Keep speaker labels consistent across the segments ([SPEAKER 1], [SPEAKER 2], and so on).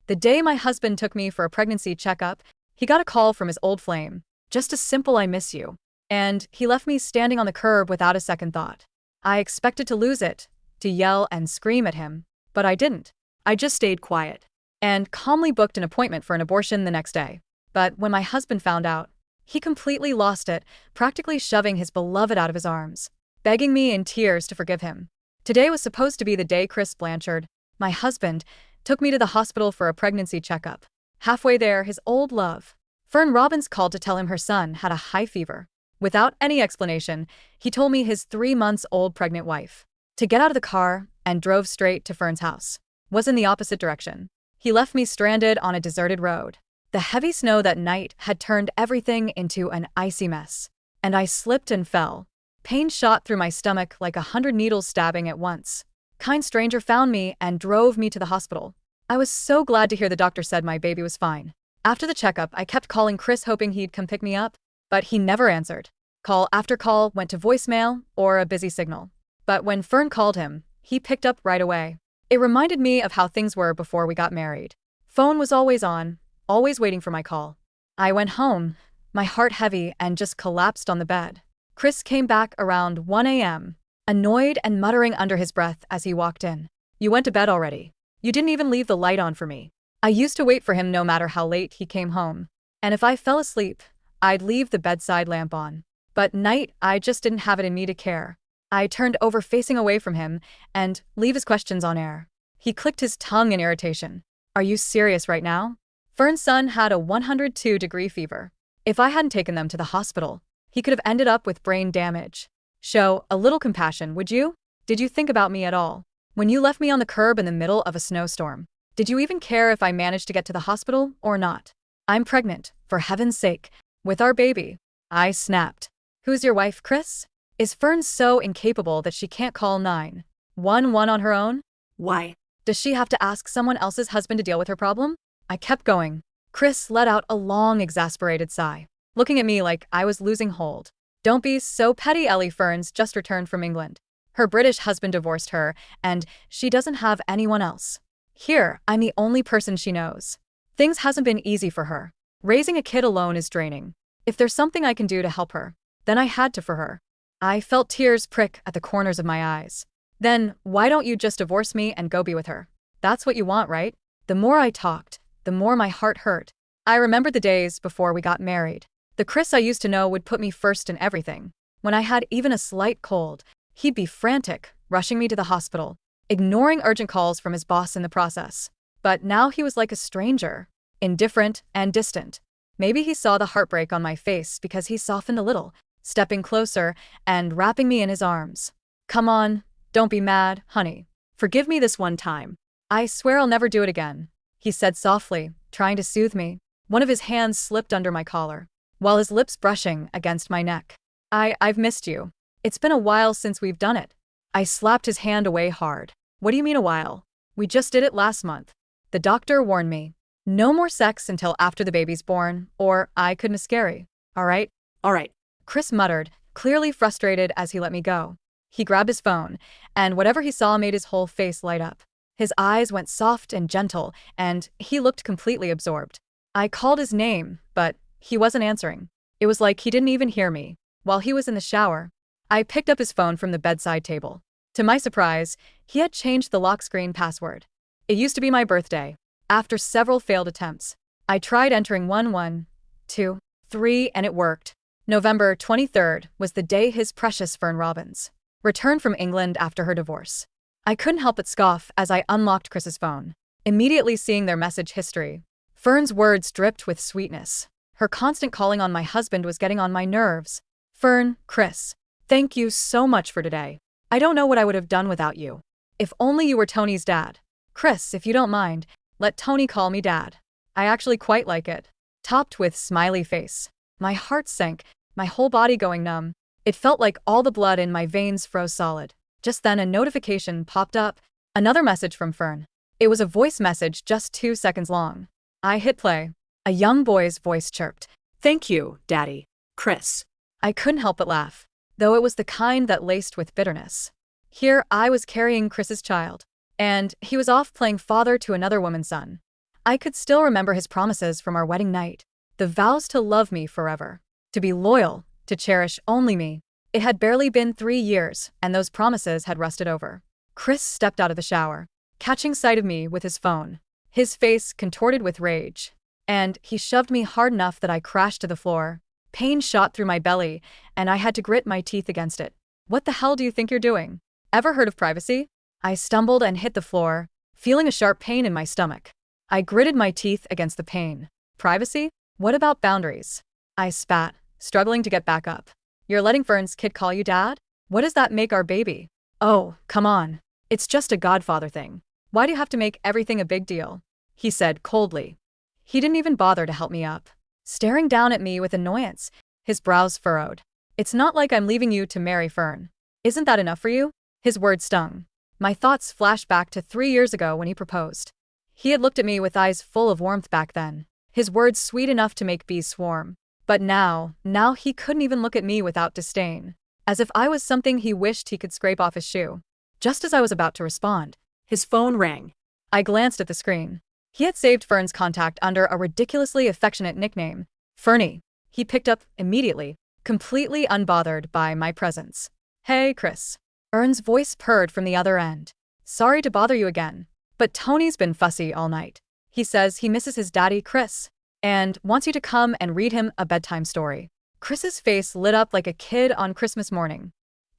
[SPEAKER 1] The day my husband took me for a pregnancy checkup, he got a call from his old flame. Just a simple "I miss you." And he left me standing on the curb without a second thought. I expected to lose it, to yell and scream at him, but I didn't. I just stayed quiet and calmly booked an appointment for an abortion the next day. But when my husband found out, he completely lost it, practically shoving his beloved out of his arms, begging me in tears to forgive him. Today was supposed to be the day Chris Blanchard, my husband, took me to the hospital for a pregnancy checkup. Halfway there, his old love, Fern Robbins, called to tell him her son had a high fever. Without any explanation, he told me his 3-month-old pregnant wife to get out of the car and drove straight to Fern's house. Was in the opposite direction. He left me stranded on a deserted road. The heavy snow that night had turned everything into an icy mess, and I slipped and fell. Pain shot through my stomach like 100 needles stabbing at once. Kind stranger found me and drove me to the hospital. I was so glad to hear the doctor said my baby was fine. After the checkup, I kept calling Chris hoping he'd come pick me up, but he never answered. Call after call went to voicemail or a busy signal. But when Fern called him, he picked up right away. It reminded me of how things were before we got married. Phone was always on, always waiting for my call. I went home, my heart heavy, and just collapsed on the bed. Chris came back around 1 a.m., annoyed and muttering under his breath as he walked in. "You went to bed already. You didn't even leave the light on for me." I used to wait for him no matter how late he came home. And if I fell asleep, I'd leave the bedside lamp on. But night, I just didn't have it in me to care. I turned over facing away from him and leave his questions on air. He clicked his tongue in irritation. "Are you serious right now?" Fern's son had a 102-degree fever. If I hadn't taken them to the hospital, he could have ended up with brain damage. Show a little compassion, would you? Did you think about me at all? When you left me on the curb in the middle of a snowstorm, did you even care if I managed to get to the hospital or not? "I'm pregnant, for heaven's sake, with our baby." I snapped. "Who's your wife, Chris? Is Fern so incapable that she can't call 911 on her own? Why? Does she have to ask someone else's husband to deal with her problem?" I kept going. Chris let out a long, exasperated sigh, looking at me like I was losing hold. "Don't be so petty, Ellie. Fern's just returned from England. Her British husband divorced her, and she doesn't have anyone else. Here, I'm the only person she knows. Things hasn't been easy for her. Raising a kid alone is draining. If there's something I can do to help her, then I had to for her." I felt tears prick at the corners of my eyes. "Then, why don't you just divorce me and go be with her? That's what you want, right?" The more I talked, the more my heart hurt. I remembered the days before we got married. The Chris I used to know would put me first in everything. When I had even a slight cold, he'd be frantic, rushing me to the hospital, ignoring urgent calls from his boss in the process. But now he was like a stranger, indifferent and distant. Maybe he saw the heartbreak on my face because he softened a little, stepping closer and wrapping me in his arms. "Come on, don't be mad, honey. Forgive me this one time. I swear I'll never do it again," he said softly, trying to soothe me. One of his hands slipped under my collar, while his lips brushing against my neck. I've missed you. It's been a while since we've done it." I slapped his hand away hard. "What do you mean a while? We just did it last month. The doctor warned me. No more sex until after the baby's born, or I could miscarry. All right?" "All right," Chris muttered, clearly frustrated as he let me go. He grabbed his phone, and whatever he saw made his whole face light up. His eyes went soft and gentle, and he looked completely absorbed. I called his name, but he wasn't answering. It was like he didn't even hear me. While he was in the shower, I picked up his phone from the bedside table. To my surprise, he had changed the lock screen password. It used to be my birthday. After several failed attempts, I tried entering 1123, and it worked. November 23rd was the day his precious Fern Robbins returned from England after her divorce. I couldn't help but scoff as I unlocked Chris's phone, immediately seeing their message history. Fern's words dripped with sweetness. Her constant calling on my husband was getting on my nerves. "Fern, Chris, thank you so much for today. I don't know what I would have done without you. If only you were Tony's dad. Chris, if you don't mind, let Tony call me dad. I actually quite like it." Topped with smiley face. My heart sank, my whole body going numb. It felt like all the blood in my veins froze solid. Just then a notification popped up. Another message from Fern. It was a voice message just 2 seconds long. I hit play. A young boy's voice chirped. "Thank you, Daddy. Chris." I couldn't help but laugh, though it was the kind that laced with bitterness. Here I was carrying Chris's child, and he was off playing father to another woman's son. I could still remember his promises from our wedding night. The vows to love me forever, to be loyal, to cherish only me. It had barely been 3 years, and those promises had rusted over. Chris stepped out of the shower, catching sight of me with his phone, his face contorted with rage. And he shoved me hard enough that I crashed to the floor. Pain shot through my belly, and I had to grit my teeth against it. What the hell do you think you're doing? Ever heard of privacy? I stumbled and hit the floor, feeling a sharp pain in my stomach. I gritted my teeth against the pain. Privacy? What about boundaries? I spat, struggling to get back up. You're letting Fern's kid call you dad? What does that make our baby? Oh, come on. It's just a godfather thing. Why do you have to make everything a big deal? He said coldly. He didn't even bother to help me up. Staring down at me with annoyance, his brows furrowed. It's not like I'm leaving you to marry Fern. Isn't that enough for you? His words stung. My thoughts flashed back to 3 years ago when he proposed. He had looked at me with eyes full of warmth back then, his words sweet enough to make bees swarm. But now he couldn't even look at me without disdain, as if I was something he wished he could scrape off his shoe. Just as I was about to respond, his phone rang. I glanced at the screen. He had saved Fern's contact under a ridiculously affectionate nickname, Fernie. He picked up immediately, completely unbothered by my presence. Hey, Chris. Fern's voice purred from the other end. Sorry to bother you again, but Tony's been fussy all night. He says he misses his daddy, Chris, and wants you to come and read him a bedtime story. Chris's face lit up like a kid on Christmas morning.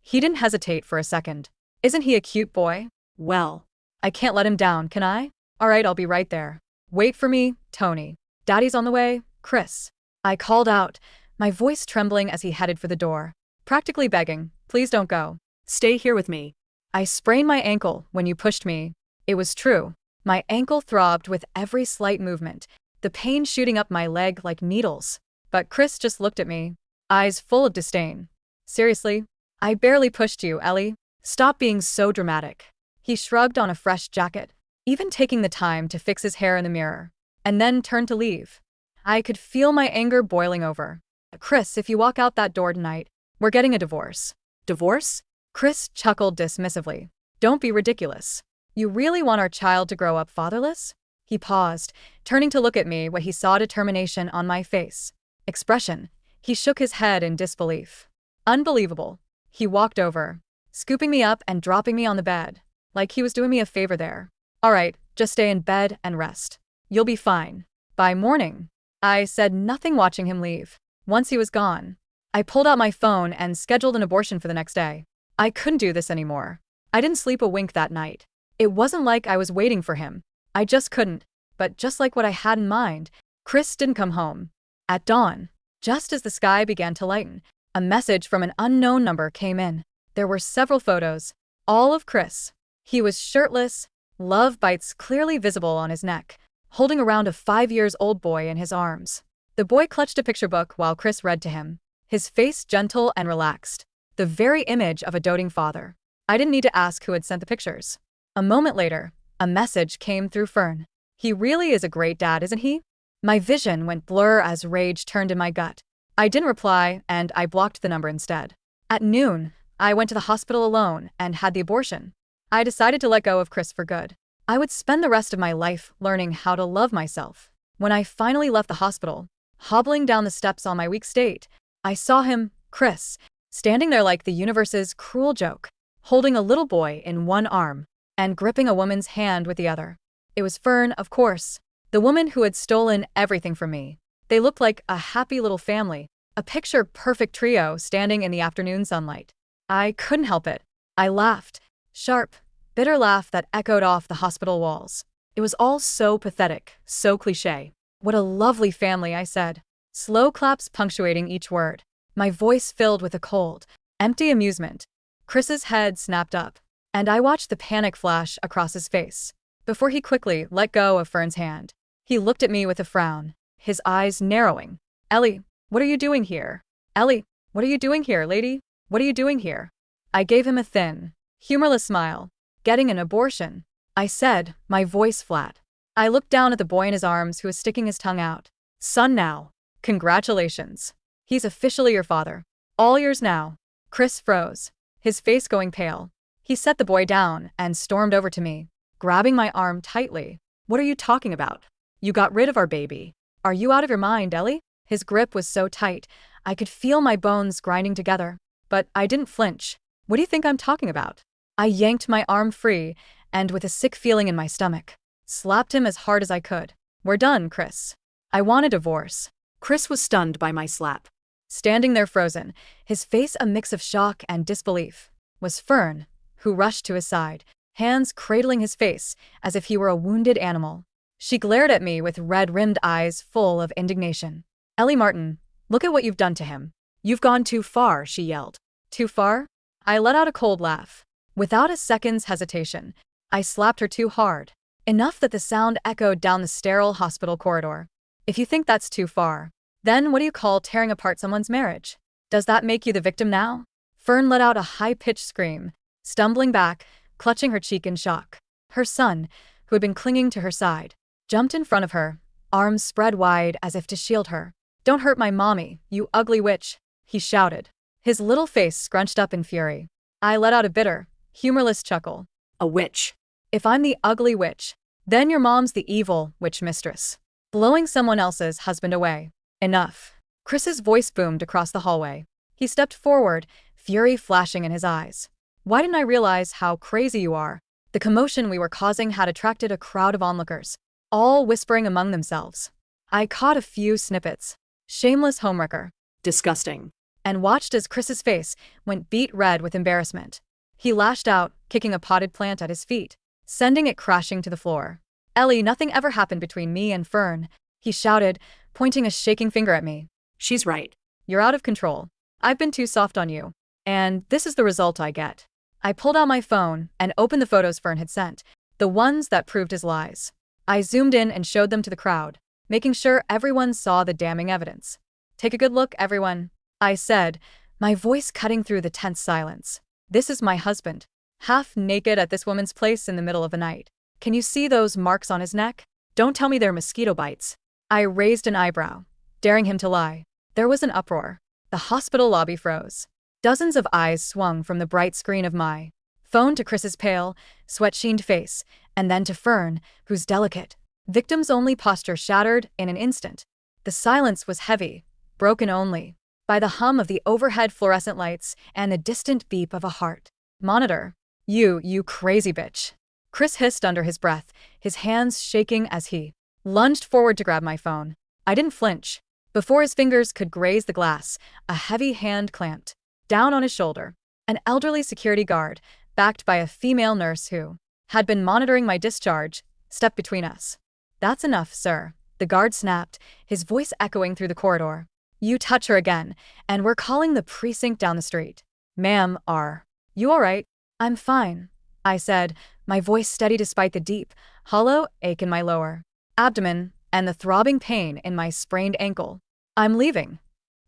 [SPEAKER 1] He didn't hesitate for a second. Isn't he a cute boy? Well, I can't let him down, can I? All right, I'll be right there. Wait for me, Tony. Daddy's on the way, Chris. I called out, my voice trembling as he headed for the door, practically begging, please don't go. Stay here with me. I sprained my ankle when you pushed me. It was true. My ankle throbbed with every slight movement, the pain shooting up my leg like needles. But Chris just looked at me, eyes full of disdain. Seriously? I barely pushed you, Ellie. Stop being so dramatic. He shrugged on a fresh jacket, even taking the time to fix his hair in the mirror, and then turned to leave. I could feel my anger boiling over. Chris, if you walk out that door tonight, we're getting a divorce. Divorce? Chris chuckled dismissively. Don't be ridiculous. You really want our child to grow up fatherless? He paused, turning to look at me when he saw determination on my face. Expression. He shook his head in disbelief. Unbelievable. He walked over, scooping me up and dropping me on the bed, like he was doing me a favor there. All right, just stay in bed and rest. You'll be fine. By morning. I said nothing, watching him leave. Once he was gone, I pulled out my phone and scheduled an abortion for the next day. I couldn't do this anymore. I didn't sleep a wink that night. It wasn't like I was waiting for him. I just couldn't. But just like what I had in mind, Chris didn't come home. At dawn, just as the sky began to lighten, a message from an unknown number came in. There were several photos, all of Chris. He was shirtless, love bites clearly visible on his neck, holding around a 5-year-old boy in his arms. The boy clutched a picture book while Chris read to him, his face gentle and relaxed, the very image of a doting father. I didn't need to ask who had sent the pictures. A moment later, a message came through Fern. He really is a great dad, isn't he? My vision went blur as rage turned in my gut. I didn't reply, and I blocked the number instead. At noon, I went to the hospital alone and had the abortion. I decided to let go of Chris for good. I would spend the rest of my life learning how to love myself. When I finally left the hospital, hobbling down the steps on my weak state, I saw him, Chris, standing there like the universe's cruel joke, holding a little boy in one arm and gripping a woman's hand with the other. It was Fern, of course, the woman who had stolen everything from me. They looked like a happy little family, a picture-perfect trio standing in the afternoon sunlight. I couldn't help it. I laughed, sharp, bitter laugh that echoed off the hospital walls. It was all so pathetic, so cliché. What a lovely family, I said, slow claps punctuating each word. My voice filled with a cold, empty amusement. Chris's head snapped up, and I watched the panic flash across his face before he quickly let go of Fern's hand. He looked at me with a frown, his eyes narrowing. Ellie, what are you doing here? Ellie, what are you doing here, lady? What are you doing here? I gave him a thin, humorless smile. Getting an abortion, I said, my voice flat. I looked down at the boy in his arms who was sticking his tongue out. Son now. Congratulations. He's officially your father. All yours now. Chris froze, his face going pale. He set the boy down and stormed over to me, grabbing my arm tightly. What are you talking about? You got rid of our baby. Are you out of your mind, Ellie? His grip was so tight, I could feel my bones grinding together. But I didn't flinch. What do you think I'm talking about? I yanked my arm free, and with a sick feeling in my stomach, slapped him as hard as I could. We're done, Chris. I want a divorce.
[SPEAKER 2] Chris was stunned by my slap.
[SPEAKER 1] Standing there frozen, his face a mix of shock and disbelief, was Fern, who rushed to his side, hands cradling his face as if he were a wounded animal. She glared at me with red-rimmed eyes full of indignation. Ellie Martin, look at what you've done to him.
[SPEAKER 2] You've gone too far, she yelled.
[SPEAKER 1] Too far? I let out a cold laugh. Without a second's hesitation, I slapped her too hard, enough that the sound echoed down the sterile hospital corridor. If you think that's too far, then what do you call tearing apart someone's marriage? Does that make you the victim now? Fern let out a high-pitched scream, stumbling back, clutching her cheek in shock. Her son, who had been clinging to her side, jumped in front of her, arms spread wide as if to shield her. Don't hurt my mommy, you ugly witch, he shouted, his little face scrunched up in fury. I let out a bitter, humorless chuckle.
[SPEAKER 2] A witch.
[SPEAKER 1] If I'm the ugly witch, then your mom's the evil witch mistress, blowing someone else's husband away. Enough. Chris's voice boomed across the hallway. He stepped forward, fury flashing in his eyes. Why didn't I realize how crazy you are? The commotion we were causing had attracted a crowd of onlookers, all whispering among themselves. I caught a few snippets. Shameless homewrecker.
[SPEAKER 2] Disgusting.
[SPEAKER 1] And watched as Chris's face went beet red with embarrassment. He lashed out, kicking a potted plant at his feet, sending it crashing to the floor. Ellie, nothing ever happened between me and Fern, he shouted, pointing a shaking finger at me.
[SPEAKER 2] She's right.
[SPEAKER 1] You're out of control. I've been too soft on you. And this is the result I get. I pulled out my phone and opened the photos Fern had sent, the ones that proved his lies. I zoomed in and showed them to the crowd, making sure everyone saw the damning evidence. Take a good look, everyone, I said, my voice cutting through the tense silence. This is my husband, half naked at this woman's place in the middle of the night. Can you see those marks on his neck? Don't tell me they're mosquito bites. I raised an eyebrow, daring him to lie. There was an uproar. The hospital lobby froze. Dozens of eyes swung from the bright screen of my phone to Chris's pale, sweat-sheened face, and then to Fern, whose delicate, victims-only posture shattered in an instant. The silence was heavy, broken only by the hum of the overhead fluorescent lights and the distant beep of a heart monitor. You crazy bitch. Chris hissed under his breath, his hands shaking as he lunged forward to grab my phone. I didn't flinch. Before his fingers could graze the glass, a heavy hand clamped down on his shoulder. An elderly security guard, backed by a female nurse who had been monitoring my discharge, stepped between us. That's enough, sir, the guard snapped, his voice echoing through the corridor. You touch her again, and we're calling the precinct down the street. Ma'am, are you all right? I'm fine, I said, my voice steady despite the deep, hollow ache in my lower abdomen and the throbbing pain in my sprained ankle. I'm leaving.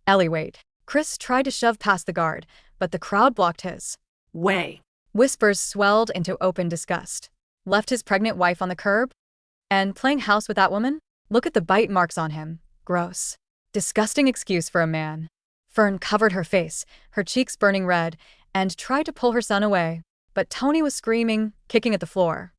[SPEAKER 1] Ellie, wait. Chris tried to shove past the guard, but the crowd blocked his
[SPEAKER 2] way.
[SPEAKER 1] Whispers swelled into open disgust. Left his pregnant wife on the curb? And playing house with that woman? Look at the bite marks on him. Gross. Disgusting excuse for a man. Fern covered her face, her cheeks burning red, and tried to pull her son away. But Tony was screaming, kicking at the floor.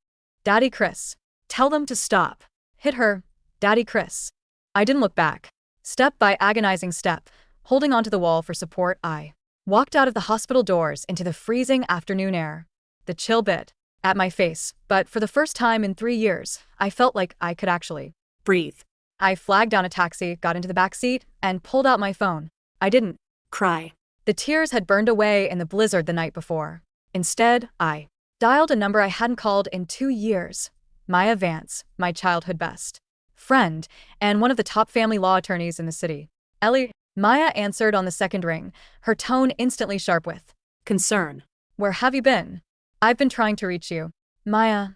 [SPEAKER 1] Daddy Chris. Tell them to stop. Hit her. Daddy Chris. I didn't look back. Step by agonizing step, holding onto the wall for support, I walked out of the hospital doors into the freezing afternoon air. The chill bit at my face, but for the first time in 3 years, I felt like I could actually
[SPEAKER 2] breathe.
[SPEAKER 1] I flagged down a taxi, got into the back seat, and pulled out my phone. I didn't
[SPEAKER 2] cry.
[SPEAKER 1] The tears had burned away in the blizzard the night before. Instead, I dialed a number I hadn't called in 2 years. Maya Vance, my childhood best friend, and one of the top family law attorneys in the city. Ellie. Maya answered on the second ring, her tone instantly sharp with
[SPEAKER 2] concern.
[SPEAKER 1] Where have you been? I've been trying to reach you. Maya,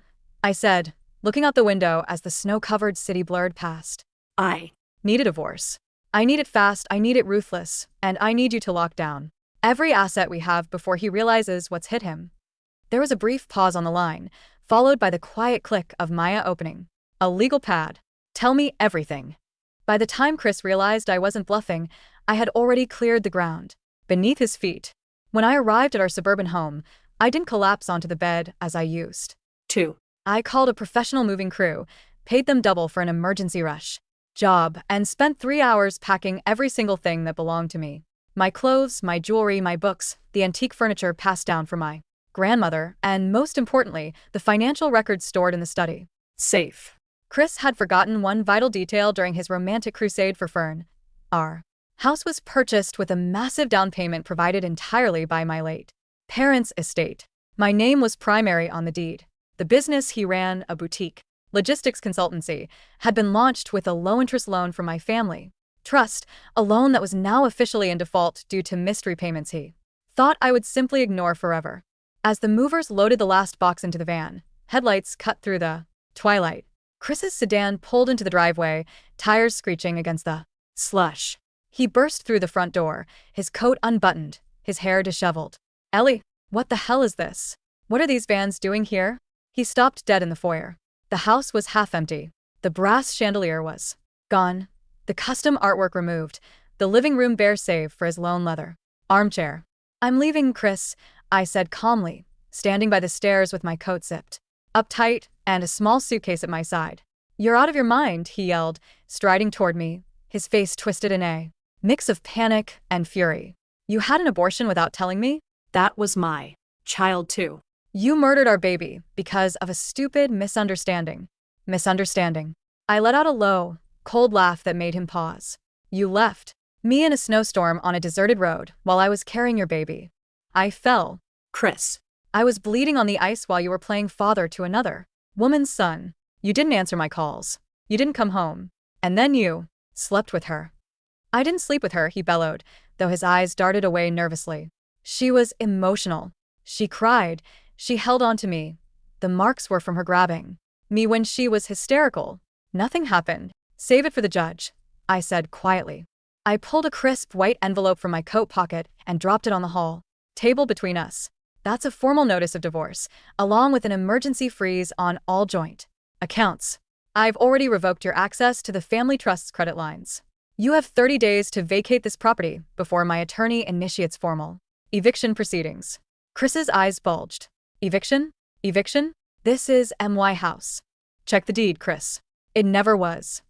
[SPEAKER 1] I said, looking out the window as the snow-covered city blurred past.
[SPEAKER 2] I
[SPEAKER 1] need a divorce. I need it fast, I need it ruthless, and I need you to lock down every asset we have before he realizes what's hit him. There was a brief pause on the line, followed by the quiet click of Maya opening a legal pad. Tell me everything. By the time Chris realized I wasn't bluffing, I had already cleared the ground beneath his feet. When I arrived at our suburban home, I didn't collapse onto the bed as I used to. I called a professional moving crew, paid them double for an emergency rush job, and spent 3 hours packing every single thing that belonged to me. My clothes, my jewelry, my books, the antique furniture passed down from my grandmother, and most importantly, the financial records stored in the study
[SPEAKER 2] Safe.
[SPEAKER 1] Chris had forgotten one vital detail during his romantic crusade for Fern. Our house was purchased with a massive down payment provided entirely by my late parents' estate. My name was primary on the deed. The business he ran, a boutique logistics consultancy, had been launched with a low-interest loan from my family trust, a loan that was now officially in default due to missed repayments he thought I would simply ignore forever. As the movers loaded the last box into the van, headlights cut through the twilight. Chris's sedan pulled into the driveway, tires screeching against the slush. He burst through the front door, his coat unbuttoned, his hair disheveled. "Ellie, what the hell is this? What are these vans doing here?" He stopped dead in the foyer. The house was half empty. The brass chandelier was gone, the custom artwork removed, the living room bare save for his lone leather armchair. "I'm leaving, Chris," I said calmly, standing by the stairs with my coat zipped up tight and a small suitcase at my side. "You're out of your mind," he yelled, striding toward me, his face twisted in a mix of panic and fury. "You had an abortion without telling me?"
[SPEAKER 2] That was my child too.
[SPEAKER 1] "You murdered our baby because of a stupid misunderstanding." Misunderstanding. I let out a low, cold laugh that made him pause. "You left me in a snowstorm on a deserted road while I was carrying your baby. I fell.
[SPEAKER 2] Chris.
[SPEAKER 1] I was bleeding on the ice while you were playing father to another woman's son. You didn't answer my calls. You didn't come home. And then you slept with her." "I didn't sleep with her," he bellowed, though his eyes darted away nervously. "She was emotional. She cried. She held on to me. The marks were from her grabbing me when she was hysterical. Nothing happened. Save it for the judge," I said quietly. I pulled a crisp white envelope from my coat pocket and dropped it on the hall table between us. "That's a formal notice of divorce, along with an emergency freeze on all joint accounts. I've already revoked your access to the family trust's credit lines. You have 30 days to vacate this property before my attorney initiates formal eviction proceedings." Chris's eyes bulged. "Eviction? Eviction? This is my house. Check the deed, Chris." "It never was."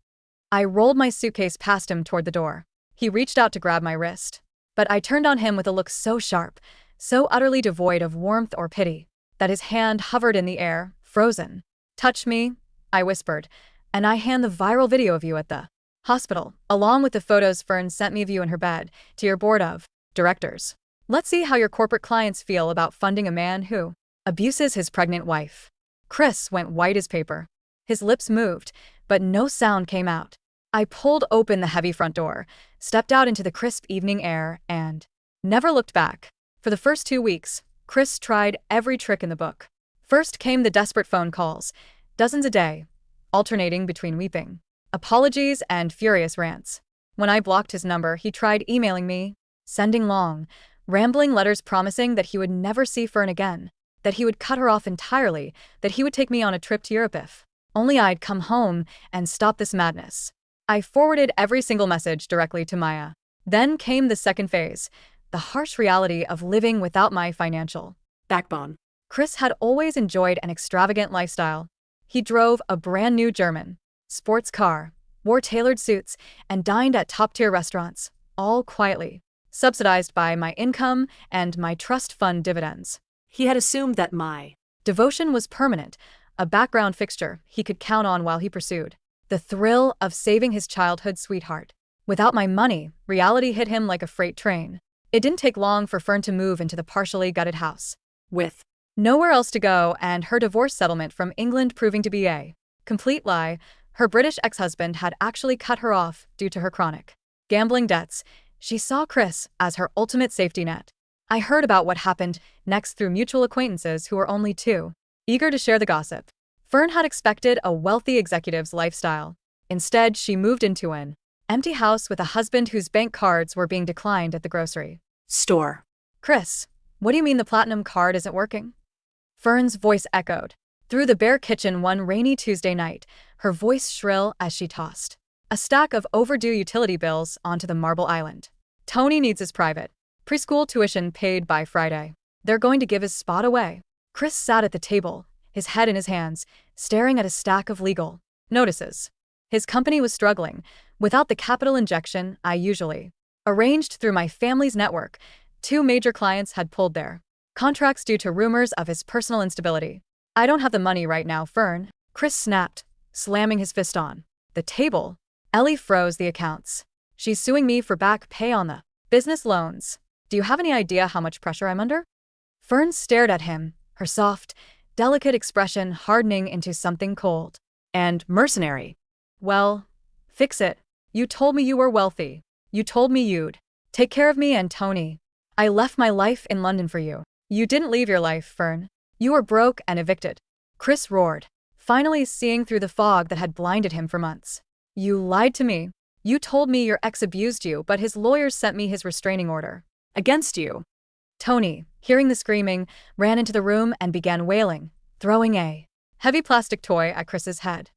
[SPEAKER 1] I rolled my suitcase past him toward the door. He reached out to grab my wrist, but I turned on him with a look so sharp, so utterly devoid of warmth or pity, that his hand hovered in the air, frozen. "Touch me," I whispered, "and I hand the viral video of you at the hospital, along with the photos Fern sent me of you in her bed, to your board of directors. Let's see how your corporate clients feel about funding a man who abuses his pregnant wife." Chris went white as paper. His lips moved, but no sound came out. I pulled open the heavy front door, stepped out into the crisp evening air, and never looked back. For the first 2 weeks, Chris tried every trick in the book. First came the desperate phone calls, dozens a day, alternating between weeping apologies and furious rants. When I blocked his number, he tried emailing me, sending long, rambling letters promising that he would never see Fern again, that he would cut her off entirely, that he would take me on a trip to Europe if only I'd come home and stop this madness. I forwarded every single message directly to Maya. Then came the second phase, the harsh reality of living without my financial
[SPEAKER 2] backbone.
[SPEAKER 1] Chris had always enjoyed an extravagant lifestyle. He drove a brand new German sports car, wore tailored suits, and dined at top-tier restaurants, all quietly, subsidized by my income and my trust fund dividends.
[SPEAKER 2] He had assumed that my
[SPEAKER 1] devotion was permanent, a background fixture he could count on while he pursued the thrill of saving his childhood sweetheart. Without my money, reality hit him like a freight train. It didn't take long for Fern to move into the partially gutted house,
[SPEAKER 2] with
[SPEAKER 1] nowhere else to go, and her divorce settlement from England proving to be a complete lie. Her British ex-husband had actually cut her off due to her chronic gambling debts. She saw Chris as her ultimate safety net. I heard about what happened next through mutual acquaintances who were only too eager to share the gossip. Fern had expected a wealthy executive's lifestyle. Instead, she moved into an empty house with a husband whose bank cards were being declined at the grocery
[SPEAKER 2] store.
[SPEAKER 1] "Chris, what do you mean the platinum card isn't working?" Fern's voice echoed through the bare kitchen one rainy Tuesday night, her voice shrill as she tossed a stack of overdue utility bills onto the marble island. "Tony needs his private preschool tuition paid by Friday. They're going to give his spot away." Chris sat at the table, his head in his hands, staring at a stack of legal Notices. His company was struggling. Without the capital injection I usually arranged through my family's network, 2 major clients had pulled their contracts due to rumors of his personal instability. I don't have the money right now, Fern, Chris snapped, slamming his fist on the table. Ellie froze the accounts. She's suing me for back pay on the business loans. Do you have any idea how much pressure I'm under? Fern stared at him, her soft, delicate expression hardening into something cold and mercenary. Well, fix it. You told me you were wealthy. You told me you'd take care of me and Tony. I left my life in London for you. You didn't leave your life, Fern. You were broke and evicted. Chris roared, finally seeing through the fog that had blinded him for months. You lied to me. You told me your ex abused you, but his lawyers sent me his restraining order against you. Tony, hearing the screaming, ran into the room and began wailing, throwing a heavy plastic toy at Chris's head.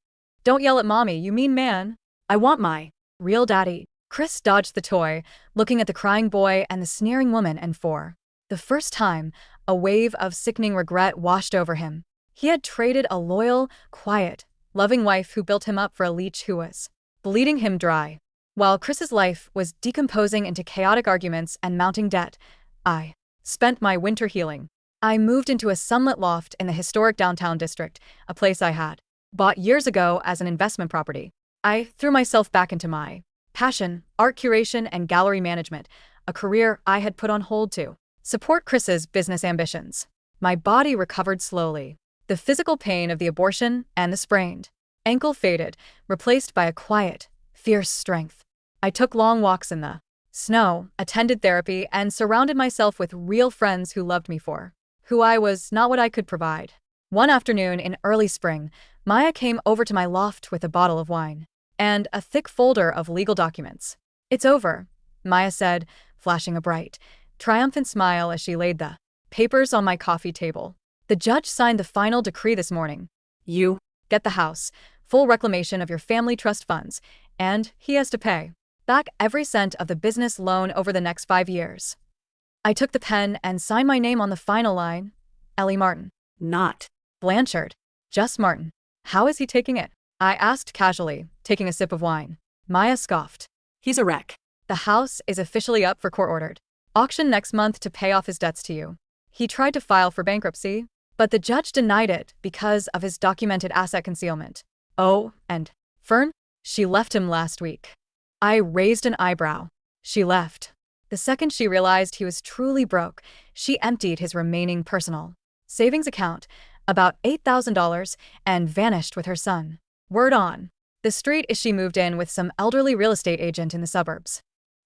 [SPEAKER 1] Don't yell at mommy, you mean man.
[SPEAKER 2] I want my
[SPEAKER 1] Real daddy. Chris dodged the toy, looking at the crying boy and the sneering woman, and for the first time, a wave of sickening regret washed over him. He had traded a loyal, quiet, loving wife who built him up for a leech who was bleeding him dry. While Chris's life was decomposing into chaotic arguments and mounting debt, I spent my winter healing. I moved into a sunlit loft in the historic downtown district, a place I had bought years ago as an investment property. I threw myself back into my passion, art curation and gallery management, a career I had put on hold to support Chris's business ambitions. My body recovered slowly. The physical pain of the abortion and the sprained ankle faded, replaced by a quiet, fierce strength. I took long walks in the snow, attended therapy, and surrounded myself with real friends who loved me for who I was, not what I could provide. One afternoon in early spring, Maya came over to my loft with a bottle of wine and a thick folder of legal documents. It's over, Maya said, flashing a bright, triumphant smile as she laid the papers on my coffee table. The judge signed the final decree this morning. You get the house, full reclamation of your family trust funds, and he has to pay back every cent of the business loan over the next 5 years. I took the pen and signed my name on the final line. Ellie Martin.
[SPEAKER 2] not
[SPEAKER 1] Blanchard. Just Martin. How is he taking it? I asked casually, taking a sip of wine. Maya scoffed.
[SPEAKER 2] He's a wreck.
[SPEAKER 1] The house is officially up for court-ordered auction next month to pay off his debts to you. He tried to file for bankruptcy, but the judge denied it because of his documented asset concealment. Oh, and Fern? She left him last week. I raised an eyebrow. She left. The second she realized he was truly broke, she emptied his remaining personal savings account, about $8,000, and vanished with her son. Word on the street is she moved in with some elderly real estate agent in the suburbs.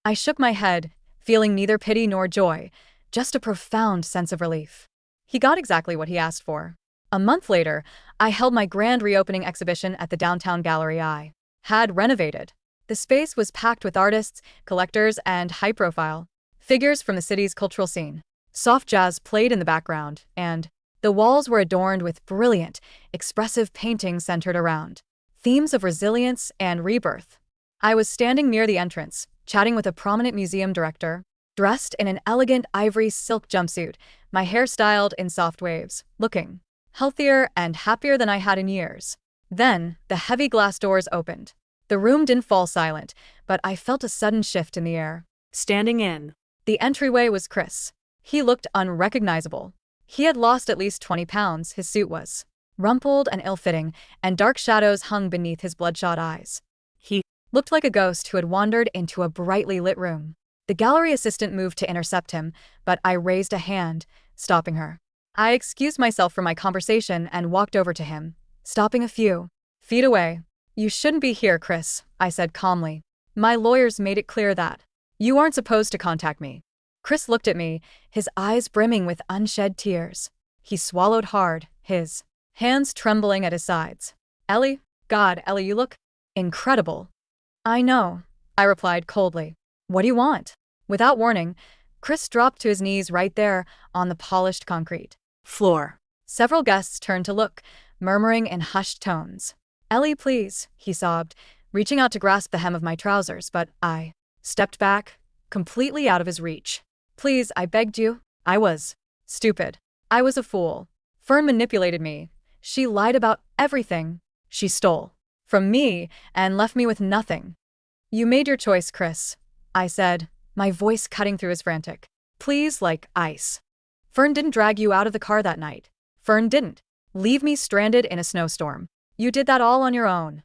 [SPEAKER 1] I shook my head, feeling neither pity nor joy, just a profound sense of relief. He got exactly what he asked for. A month later, I held my grand reopening exhibition at the downtown gallery I had renovated. The space was packed with artists, collectors, and high-profile figures from the city's cultural scene. Soft jazz played in the background, and the walls were adorned with brilliant, expressive paintings centered around themes of resilience and rebirth. I was standing near the entrance, chatting with a prominent museum director, dressed in an elegant ivory silk jumpsuit, my hair styled in soft waves, looking healthier and happier than I had in years. Then, the heavy glass doors opened. The room didn't fall silent, but I felt a sudden shift in the air.
[SPEAKER 2] Standing in
[SPEAKER 1] The entryway was Chris. He looked unrecognizable. He had lost at least 20 pounds, his suit was rumpled and ill-fitting, and dark shadows hung beneath his bloodshot eyes.
[SPEAKER 2] He
[SPEAKER 1] Looked like a ghost who had wandered into a brightly lit room. The gallery assistant moved to intercept him, but I raised a hand, stopping her. I excused myself from my conversation and walked over to him, stopping a few feet away. You shouldn't be here, Chris, I said calmly. My lawyers made it clear that you aren't supposed to contact me. Chris looked at me, his eyes brimming with unshed tears. He swallowed hard, his hands trembling at his sides. Ellie? God, Ellie, you look incredible. I know, I replied coldly. What do you want? Without warning, Chris dropped to his knees right there on the polished concrete
[SPEAKER 2] floor.
[SPEAKER 1] Several guests turned to look, murmuring in hushed tones. Ellie, please, he sobbed, reaching out to grasp the hem of my trousers, but I stepped back, completely out of his reach. Please, I begged you. I was stupid. I was a fool. Fern manipulated me. She lied about everything. She stole from me and left me with nothing. You made your choice, Chris, I said, my voice cutting through his frantic. Please, like ice. Fern didn't drag you out of the car that night. Fern didn't leave me stranded in a snowstorm. You did that all on your own.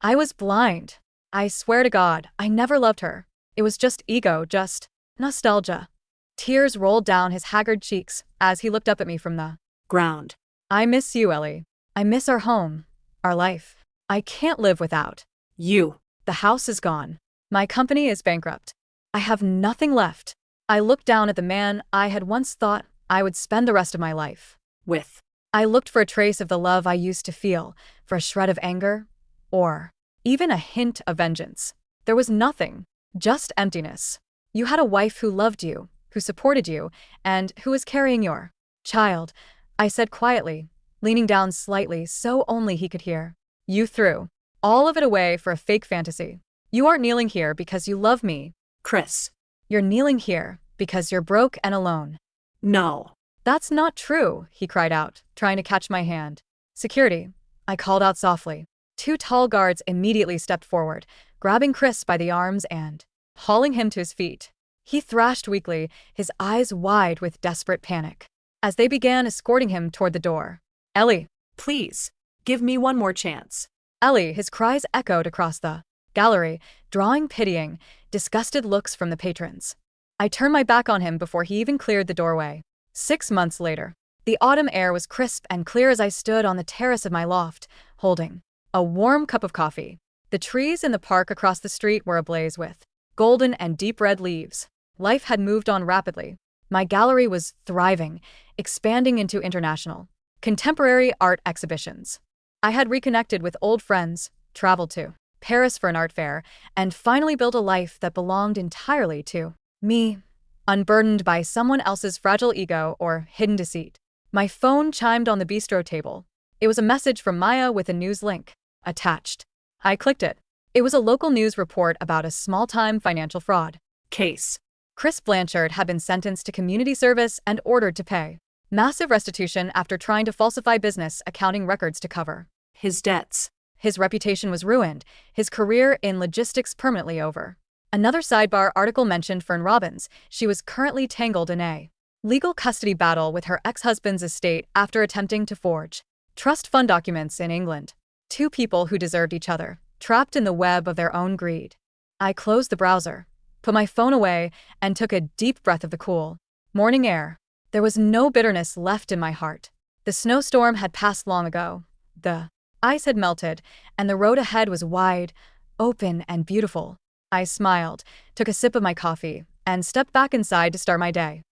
[SPEAKER 1] I was blind. I swear to God, I never loved her. It was just ego, just nostalgia. Tears rolled down his haggard cheeks as he looked up at me from the
[SPEAKER 2] ground.
[SPEAKER 1] I miss you, Ellie. I miss our home, our life. I can't live without
[SPEAKER 2] You.
[SPEAKER 1] The house is gone. My company is bankrupt. I have nothing left. I looked down at the man I had once thought I would spend the rest of my life
[SPEAKER 2] with.
[SPEAKER 1] I looked for a trace of the love I used to feel, for a shred of anger, or even a hint of vengeance. There was nothing, just emptiness. You had a wife who loved you, who supported you, and who was carrying your child, I said quietly, leaning down slightly so only he could hear. You threw all of it away for a fake fantasy. You aren't kneeling here because you love me,
[SPEAKER 2] Chris.
[SPEAKER 1] You're kneeling here because you're broke and alone.
[SPEAKER 2] No.
[SPEAKER 1] That's not true, he cried out, trying to catch my hand. Security, I called out softly. 2 tall guards immediately stepped forward, grabbing Chris by the arms and hauling him to his feet. He thrashed weakly, his eyes wide with desperate panic, as they began escorting him toward the door. Ellie,
[SPEAKER 2] Please. Give me one more chance.
[SPEAKER 1] Ellie, his cries echoed across the gallery, drawing pitying, disgusted looks from the patrons. I turned my back on him before he even cleared the doorway. 6 months later, the autumn air was crisp and clear as I stood on the terrace of my loft, holding a warm cup of coffee. The trees in the park across the street were ablaze with golden and deep red leaves. Life had moved on rapidly. My gallery was thriving, expanding into international, contemporary art exhibitions. I had reconnected with old friends, traveled to Paris for an art fair, and finally built a life that belonged entirely to me, unburdened by someone else's fragile ego or hidden deceit. My phone chimed on the bistro table. It was a message from Maya with a news link attached. I clicked it. It was a local news report about a small-time financial fraud
[SPEAKER 2] case.
[SPEAKER 1] Chris Blanchard had been sentenced to community service and ordered to pay massive restitution after trying to falsify business accounting records to cover
[SPEAKER 2] his debts.
[SPEAKER 1] His reputation was ruined, his career in logistics permanently over. Another sidebar article mentioned Fern Robbins. She was currently tangled in a legal custody battle with her ex-husband's estate after attempting to forge trust fund documents in England. 2 people who deserved each other, trapped in the web of their own greed. I closed the browser, put my phone away, and took a deep breath of the cool morning air. There was no bitterness left in my heart. The snowstorm had passed long ago. The ice had melted, and the road ahead was wide, open, and beautiful. I smiled, took a sip of my coffee, and stepped back inside to start my day.